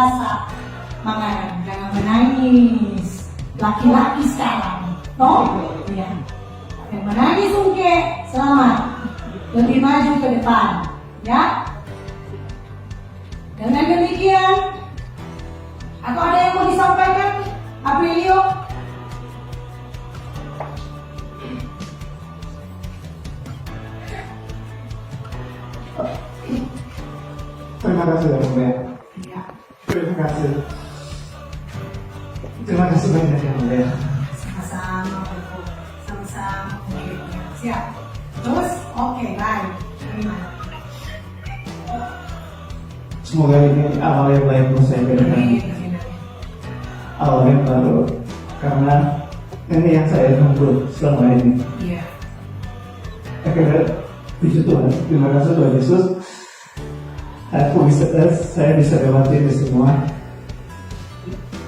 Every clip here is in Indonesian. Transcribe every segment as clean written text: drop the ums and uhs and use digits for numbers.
biasa. Makanya jangan menangis. Laki-laki sekarang, toh? Iya. Yang menangis Ungke, selamat. Lebih maju ke depan, ya. Dengan demikian, atau ada yang mau disampaikan, Aprilio? Terima kasih ya, Mulia. Iya. Terima kasih. Terima kasih banyak ya, Mulia. Sama-sama, Bu. Sama-sama. Oke, siap. Terus, oke, baik. Terima. Semoga ini awal yang baik untuk saya berikan. Awal yang baru. Karena ini yang saya tunggu selama ini. Iya. Akhirnya, puji Tuhan. Terima kasih Tuhan Yesus. Saya bisa lewati ini semua.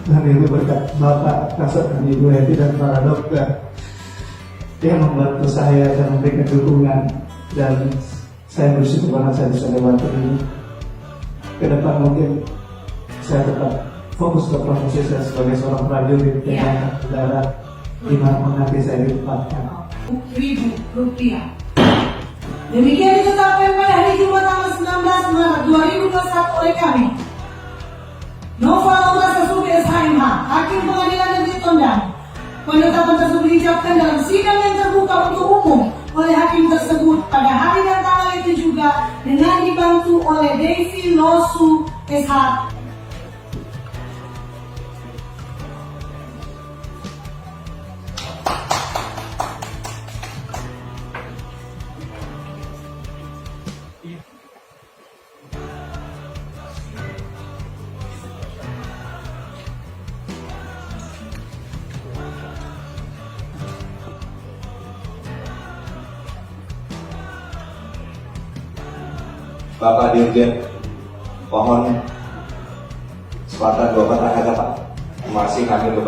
Dan itu berkat Bapak, Kasat, dan Ibu Heti dan para dokter yang membantu saya dan memberikan dukungan, dan saya bersyukur karena saya bisa lewati ini. Ke depan mungkin saya tetap fokus ke profesi saya sebagai seorang prajurit dengan udara di mana nanti saya ditempatkan. Rp1.000. Demikian ditetapkan pada hari Jumat tanggal 19 Maret 2021 oleh kami, Nova Laura Sasubi SHMH, Hakim Pengadilan Negeri Tondano. Penetapan tersebut diucapkan dalam sidang yang terbuka untuk umum oleh hakim tersebut pada hari dan tanggal itu juga dengan dibantu oleh Devi Losu SH. Bapak Dirjen, mohon sepatah dua patah kata Pak. Masih kami